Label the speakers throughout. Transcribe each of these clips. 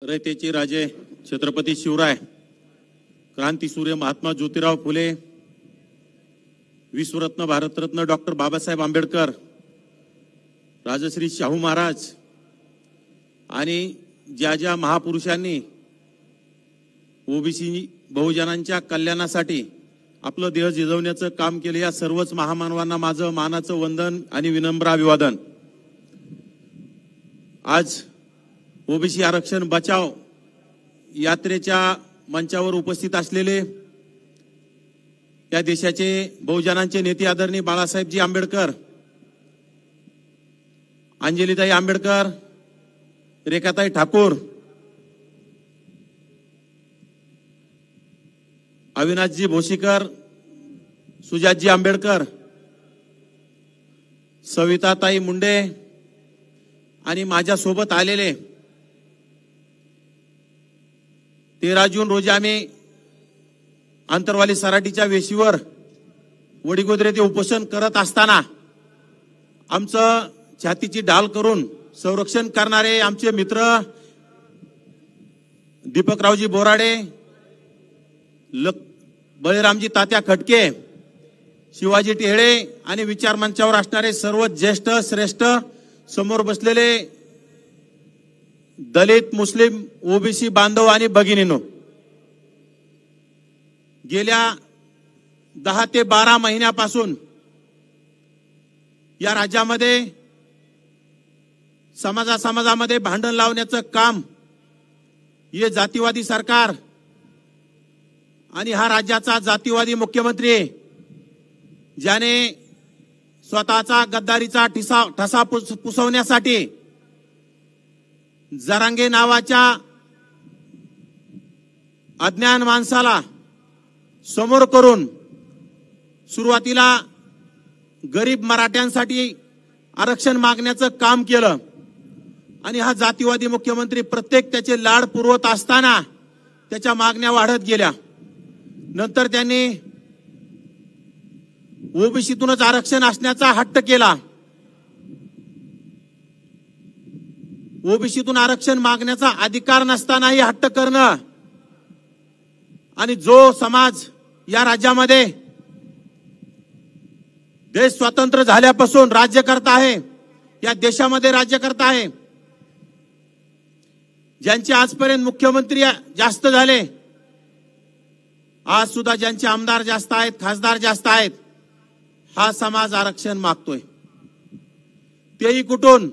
Speaker 1: रयतेचे राजे छत्रपती शिवराय, क्रांतीसूर्य महात्मा ज्योतिराव फुले, विश्वरत्न भारतरत्न डॉक्टर बाबासाहेब आंबेडकर, राजश्री शाहू महाराज आणि ज्या ज्या महापुरुषांनी ओबीसी बहुजनांच्या कल्याणासाठी आपलं देह झिजवण्याचं काम केले, या सर्वच महामानवांना माझं मानाचं वंदन आणि विनम्र अभिवादन। आज ओबीसी आरक्षण बचाव यात्रेच्या मंचावर उपस्थित असलेले या देशाचे बहुजनांचे नेते आदरणीय बाळासाहेबजी आंबेडकर, अंजलीताई आंबेडकर, रेखाताई ठाकूर, अविनाशजी भोशीकर, सुजातजी आंबेडकर, सविताताई मुंडे आणि माझ्या सोबत आलेले 13 जून रोजी आम्ही आंतरवाली सराटीच्या वेशीवर वडीगोद्रे ते उपोषण करत असताना आमचं छातीची ढाल करून संरक्षण करणारे आमचे मित्र दीपकरावजी बोराडे, बळीरामजी तात्या खटके, शिवाजी टेहळे आणि विचार मंचावर असणारे सर्व ज्येष्ठ श्रेष्ठ, समोर बसलेले दलित, मुस्लिम, ओबीसी बांधव आणि भगिनींनो, गेल्या 10 ते 12 महिन्यापासून या राज्यामध्ये समाजामध्ये भांडण लावण्याचं काम हे जातीवादी सरकार आणि हा राज्याचा जातीवादी मुख्यमंत्री, ज्याने स्वतःचा गद्दारीचा ठसा पुसवण्यासाठी जरांगे नावाच्या अज्ञान माणसाला समोर करून सुरुवातीला गरीब मराठ्यांसाठी आरक्षण मागण्याचं काम केलं आणि हा जातीवादी मुख्यमंत्री प्रत्येक त्याचे लाड पुरवत असताना त्याच्या मागण्या वाढत गेल्या। नंतर त्यांनी ओबीसीतूनच आरक्षण असण्याचा हट्ट केला। ओबीसीतून आरक्षण मागण्याचा अधिकार नसतानाही हट्ट करणं आणि जो समाज या राज्यामध्ये देश स्वतंत्र झाल्यापासून राज्य करत आहे, या देशामध्ये राज्य करत आहे, ज्यांचे आजपर्यंत मुख्यमंत्री जास्त झाले, आज सुद्धा ज्यांचे आमदार जास्त आहेत, खासदार जास्त आहेत, हा समाज आरक्षण मागतोय, तेही कुठून?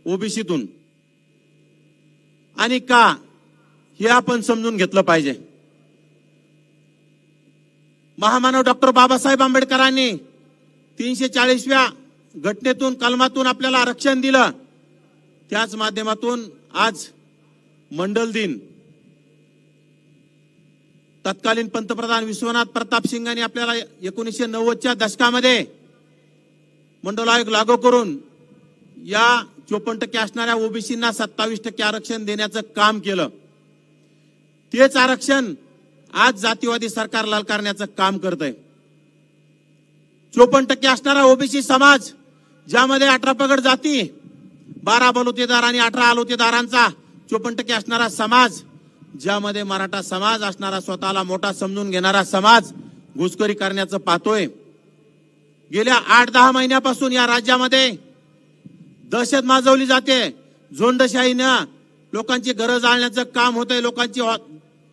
Speaker 1: ओबीसीतून। आणि का, हे आपण समजून घेतलं पाहिजे। महामानव डॉक्टर बाबासाहेब आंबेडकरांनी 340व्या घटनेतून, कलमातून आपल्याला आरक्षण दिलं, त्याच माध्यमातून आज मंडल दिन तत्कालीन पंतप्रधान विश्वनाथ प्रताप सिंगांनी आपल्याला 1990च्या दशकामध्ये मंडल आयोग लागू करून या 54% असणाऱ्या ओबीसींना 27% आरक्षण देण्याचं काम केलं। तेच आरक्षण आज जातीवादी सरकार लाल करण्याचं काम करतंय। 54% असणारा ओबीसी समाज, ज्यामध्ये 18 पगड जाती, 12 बलुतेदार आणि 18 आलुतेदारांचा 54% असणारा समाज, ज्यामध्ये मराठा समाज असणारा, स्वतःला मोठा समजून घेणारा समाज घुसखोरी करण्याचं पाहतोय। गेल्या 8-10 महिन्यापासून या राज्यामध्ये दहशत माजवली जाते, झोंडशाहीनं लोकांची घरं जाळण्याचं काम होतंय, लोकांची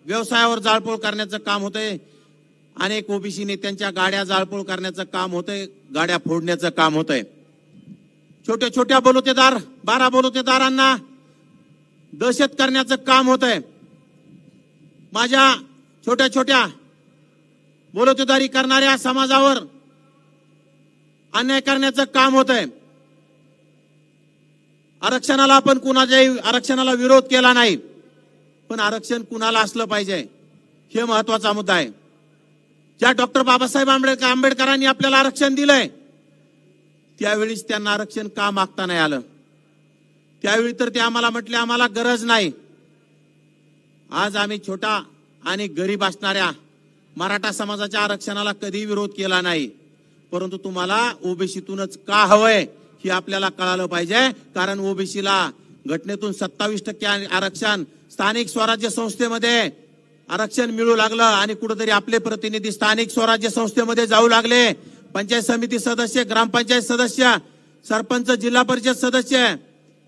Speaker 1: व्यवसायावर जाळपोळ करण्याचं काम होतंय, अनेक ओबीसी नेत्यांच्या गाड्या जाळपोळ करण्याचं काम होतंय, गाड्या फोडण्याचं काम होतंय। छोट्या छोट्या बलुतेदार, 12 बलुतेदारांना दहशत करण्याचं काम होतंय। माझ्या छोट्या छोट्या बलुतेदारी करणाऱ्या समाजावर अन्याय करण्याचं काम होतंय। आरक्षणाला आपण कुणाच्याही आरक्षणाला विरोध केला नाही, पण आरक्षण कुणाला असलं पाहिजे हे महत्वाचा मुद्दा आहे। ज्या डॉक्टर बाबासाहेब आंबेडकरांनी आपल्याला आरक्षण दिलंय, त्यावेळीच त्यांना आरक्षण का मागता नाही आलं? त्यावेळी तर ते आम्हाला म्हटले, आम्हाला गरज नाही। आज आम्ही छोटा आणि गरीब असणाऱ्या मराठा समाजाच्या आरक्षणाला कधी विरोध केला नाही, परंतु तुम्हाला ओबीसीतूनच का हवंय हे आपल्याला कळालं पाहिजे। कारण ओबीसीला घटनेतून 27% आरक्षण स्थानिक स्वराज्य संस्थेमध्ये आरक्षण मिळू लागलं आणि कुठेतरी आपले प्रतिनिधी स्थानिक स्वराज्य संस्थेमध्ये जाऊ लागले. पंचायत समिती सदस्य, ग्रामपंचायत सदस्य, सरपंच, जिल्हा परिषद सदस्य,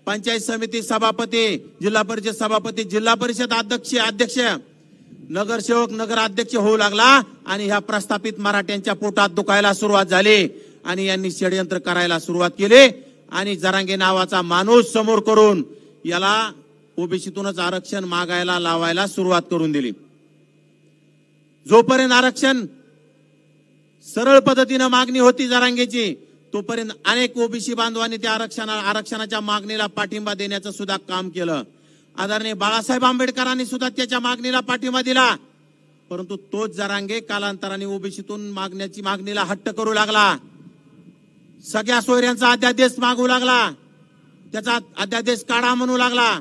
Speaker 1: पंचायत समिती सभापती, जिल्हा परिषद सभापती, जिल्हा परिषद अध्यक्ष, नगरसेवक, नगराध्यक्ष होऊ लागला आणि ह्या प्रस्थापित मराठ्यांच्या पोटात दुखायला सुरुवात झाली आणि यांनी षडयंत्र करायला सुरुवात केली आणि जरांगे नावाचा माणूस समोर करून याला ओबीसीतूनच आरक्षण मागायला लावायला सुरुवात करून दिली. जोपर्यंत आरक्षण सरळ पद्धतीने मागणी होती जरांगेची, तोपर्यंत अनेक ओबीसी बांधवांनी त्या आरक्षणाच्या मागणीला पाठिंबा देण्याचं सुद्धा काम केलं. आदरणीय बाळासाहेब आंबेडकरांनी सुद्धा त्याच्या मागणीला पाठिंबा दिला. परंतु तोच जरांगे कालांतराने ओबीसीतून मागणीला हट्ट करू लागला. सगळ्या सोयऱ्यांचा अध्यादेश मागू लागला, त्याचा अध्यादेश काढा म्हणू लागला.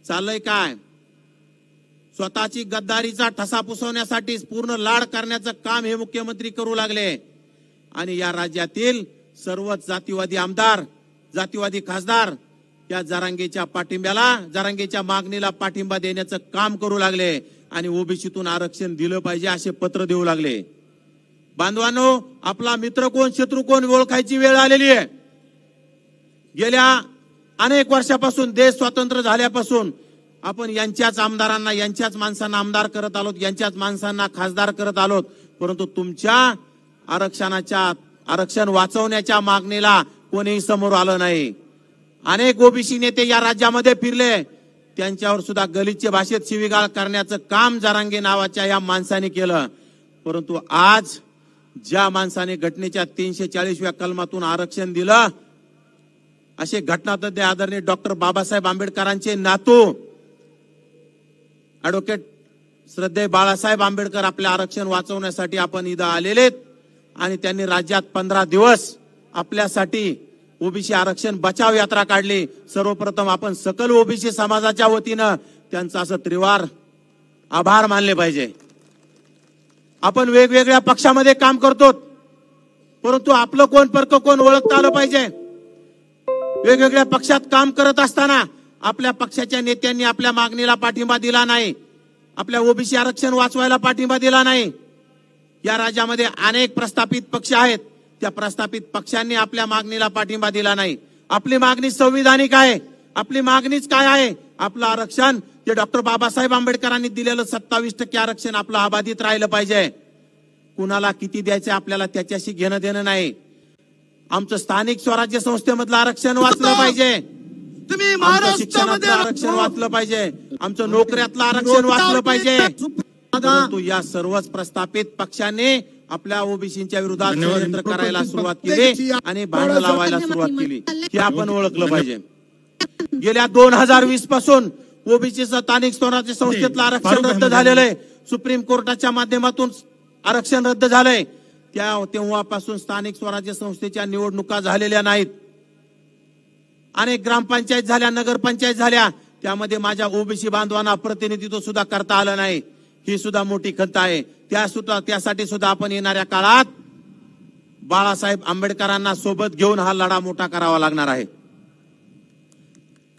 Speaker 1: चाललंय काय? स्वतःची गद्दारीचा ठसा पुसवण्यासाठी पूर्ण लाड करण्याचं काम हे मुख्यमंत्री करू लागले आणि या राज्यातील सर्वच जातीवादी आमदार, जातीवादी खासदार या जरांगेच्या मागणीला पाठिंबा देण्याचं काम करू लागले आणि ओबीसीतून आरक्षण दिलं पाहिजे असे पत्र देऊ लागले. बांधवांनो, आपला मित्र कोण, शत्रू कोण ओळखायची वेळ आलेली आहे. गेल्या अनेक वर्षापासून, देश स्वतंत्र झाल्यापासून आपण यांच्याच आमदारांना, यांच्याच माणसांना आमदार करत आलोत, यांच्याच माणसांना खासदार करत आलोत. परंतु तुमच्या आरक्षण वाचवण्याच्या मागणीला कोणीही समोर आलं नाही. अनेक ओबीसी नेते या राज्यामध्ये फिरले, त्यांच्यावर सुद्धा गलिच्छ भाषेत शिवीगाळ करण्याचं काम जरांगे नावाच्या या माणसाने केलं. परंतु आज ज्या माणसाने घटनेच्या 340व्या कलमातून आरक्षण दिलं, असे घटनातज्ञ आदरणीय डॉक्टर बाबासाहेब आंबेडकरांचे नातू ऍडव्होकेट श्रद्धेय बाळासाहेब आंबेडकर आपले आरक्षण वाचवण्यासाठी आपण इथं आलेले आणि त्यांनी राज्यात 15 दिवस आपल्यासाठी ओबीसी आरक्षण बचाव यात्रा काढली. सर्वप्रथम आपण सकल ओबीसी समाजाच्या वतीनं त्यांचा असं त्रिवार आभार मानले पाहिजे. आपण वेगवेगळ्या पक्षामध्ये काम करतो, परंतु आपलं कोण परक कोण ओळखता आलं पाहिजे. वेगवेगळ्या पक्षात काम करत असताना आपल्या पक्षाच्या नेत्यांनी आपल्या मागणीला पाठिंबा दिला नाही, आपल्या ओबीसी आरक्षण वाचवायला पाठिंबा दिला नाही. या राज्यामध्ये अनेक प्रस्थापित पक्ष आहेत, त्या प्रस्थापित पक्षांनी आपल्या मागणीला पाठिंबा दिला नाही. आपली मागणी संविधानिक आहे. आपली मागणीच काय आहे? आपलं आरक्षण जे डॉक्टर बाबासाहेब आंबेडकरांनी दिलेलं 27% आरक्षण आपलं अबाधित राहिलं पाहिजे. कुणाला किती द्यायचं आपल्याला त्याच्याशी घेणं देणं नाही. आमचं स्थानिक स्वराज्य संस्थेमधलं आरक्षण वाचलं पाहिजे, आमचं शिक्षणातलं आरक्षण वाचलं पाहिजे, आमचं नोकऱ्यातलं आरक्षण वाचलं पाहिजे. परंतु या सर्वच प्रस्थापित पक्षांनी आपल्या ओबीसीच्या विरोधात षडयंत्र करायला सुरुवात केली आणि भांडण लावायला सुरुवात केली. हे आपण ओळखलं पाहिजे. गेल्या 2020 पासून ओबीसीचं स्थानिक स्वराज्य संस्थेतलं आरक्षण रद्द झालेलं आहे. सुप्रीम कोर्टाच्या माध्यमातून आरक्षण रद्द झालंय. तेव्हापासून स्थानिक स्वराज्य संस्थेच्या निवडणुका झालेल्या नाहीत. अनेक ग्रामपंचायत झाल्या, नगरपंचायत झाल्या, त्यामध्ये माझ्या ओबीसी बांधवांना प्रतिनिधित्व सुद्धा करता आलं नाही. ही सुद्धा मोठी खंत आहे. त्यासाठी सुद्धा आपण येणाऱ्या काळात बाळासाहेब आंबेडकरांना सोबत घेऊन हा लढा मोठा करावा लागणार आहे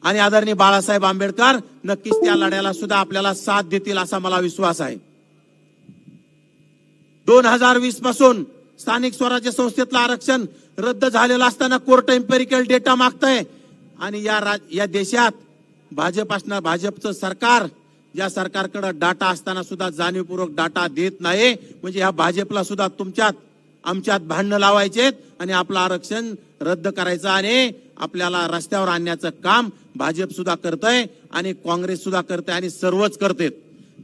Speaker 1: आणि आदरणीय बाळासाहेब आंबेडकर नक्कीच त्या लढ्याला सुद्धा आपल्याला साथ देतील असा मला विश्वास आहे. 2020 पासून स्थानिक स्वराज्य संस्थेतलं आरक्षण रद्द झालेलं असताना कोर्ट एम्पेरिकल डेटा मागतंय आणि या देशात भाजपचं सरकार, ज्या सरकारकडे डाटा असताना सुद्धा जाणीवपूर्वक डाटा देत नाही, म्हणजे ह्या भाजपला सुद्धा आमच्यात भांडणं लावायचेत आणि आपलं आरक्षण रद्द करायचं आणि आपल्याला रस्त्यावर आणण्याचं काम भाजप सुद्धा करतंय आणि काँग्रेस सुद्धा करते आणि सर्वच करते.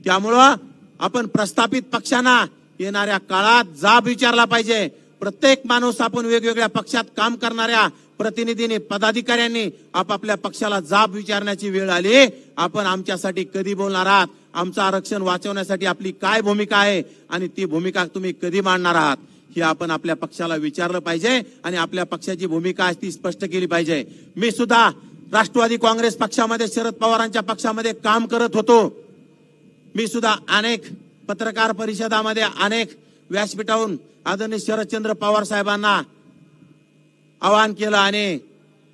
Speaker 1: त्यामुळं आपण प्रस्थापित पक्षांना येणाऱ्या काळात जाब विचारला पाहिजे. प्रत्येक माणूस आपण वेगवेगळ्या पक्षात काम करणाऱ्या प्रतिनिधींनी, पदाधिकाऱ्यांनी आपापल्या पक्षाला जाब विचारण्याची वेळ आली. आपण आमच्यासाठी कधी बोलणार आहात, आमचं आरक्षण वाचवण्यासाठी आपली काय भूमिका आहे आणि ती भूमिका तुम्ही कधी मांडणार आहात हे आपण आपल्या पक्षाला विचारलं पाहिजे आणि आपल्या पक्षाची भूमिका आहे ती स्पष्ट केली पाहिजे. मी सुद्धा राष्ट्रवादी काँग्रेस पक्षामध्ये, शरद पवारांच्या पक्षामध्ये काम करत होतो. मी सुद्धा अनेक पत्रकार परिषदामध्ये, अनेक व्यासपीठावरून आदरणीय शरदचंद्र पवार साहेबांना आवाहन केलं आणि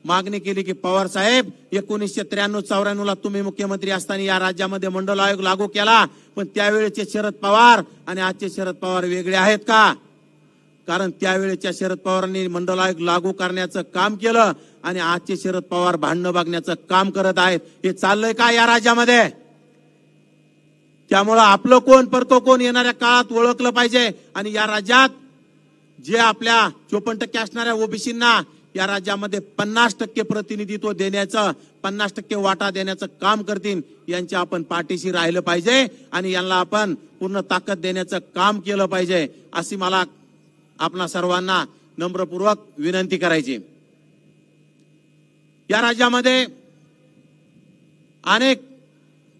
Speaker 1: मागणी केली की पवार साहेब 1993-94 ला तुम्ही मुख्यमंत्री असताना या राज्यामध्ये मंडल आयोग लागू केला, पण त्यावेळेचे शरद पवार आणि आजचे शरद पवार वेगळे आहेत का? कारण त्यावेळेच्या शरद पवारांनी मंडल आयोग लागू करण्याचं काम केलं आणि आजचे शरद पवार भांडणं बघण्याचं काम करत आहेत. हे चाललंय का या राज्यामध्ये? त्यामुळं आपलं कोण परतो कोण येणाऱ्या काळात ओळखलं पाहिजे. आणि या राज्यात जे आपल्या 54% असणाऱ्या ओबीसींना या राज्यामध्ये 50% प्रतिनिधित्व देण्याचं, 50% वाटा देण्याचं काम करतील, यांच्या आपण पाठीशी राहिलं पाहिजे आणि यांना आपण पूर्ण ताकद देण्याचं काम केलं पाहिजे, अशी मला आपणा सर्वांना नम्रपूर्वक विनंती करायची. या राज्यामध्ये अनेक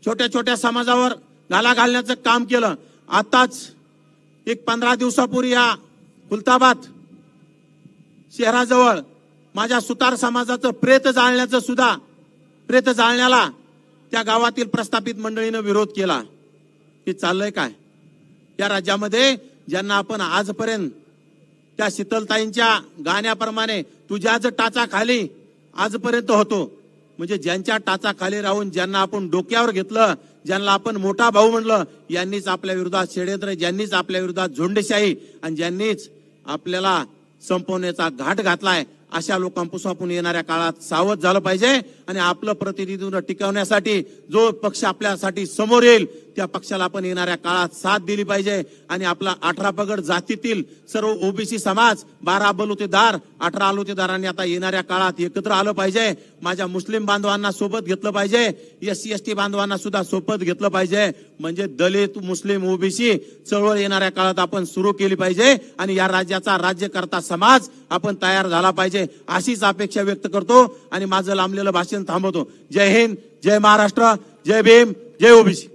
Speaker 1: छोट्या छोट्या समाजावर घाला घालण्याचं काम केलं. आताच एक 15 दिवसापूर्वी या खुलताबाद शहराजवळ माझ्या सुतार समाजाचं प्रेत जाळण्याला त्या गावातील प्रस्थापित मंडळीनं विरोध केला. हे चाललंय काय या राज्यामध्ये? ज्यांना आपण आजपर्यंत त्या शीतलताईंच्या गाण्याप्रमाणे तुझ्याच टाचा खाली आजपर्यंत होतो, म्हणजे ज्यांच्या टाचा खाली राहून ज्यांना आपण डोक्यावर घेतलं, ज्यांना आपण मोठा भाऊ म्हणलं, यांनीच आपल्या विरोधात षड्यंत्र, ज्यांनीच आपल्या विरोधात झोंडेशाही आणि ज्यांनीच आपल्याला संपवण्याचा घाट घातलाय, अशा लोकांपासून आपण येणाऱ्या काळात सावध झालं पाहिजे. आणि आपलं प्रतिनिधित्व टिकवण्यासाठी जो पक्ष आपल्यासाठी समोर येईल त्या पक्षाला आपण येणाऱ्या काळात साथ दिली पाहिजे. आणि आपला 18 पगड जातीतील सर्व ओबीसी समाज, 12 बलुतेदार, 18 आलुतेदारांनी आता येणाऱ्या काळात एकत्र आलं पाहिजे. माझ्या मुस्लिम बांधवांना सोबत घेतलं पाहिजे, SC ST बांधवांना सुद्धा सोबत घेतलं पाहिजे. म्हणजे दलित, मुस्लिम, ओबीसी चळवळ येणाऱ्या काळात आपण सुरू केली पाहिजे आणि या राज्याचा राज्यकर्ता समाज आपण तयार झाला पाहिजे, अशीच अपेक्षा व्यक्त करतो आणि माझं लांबलेलं भाषण थांबवतो. जय हिंद, जय महाराष्ट्र, जय भीम, जय ओबीसी.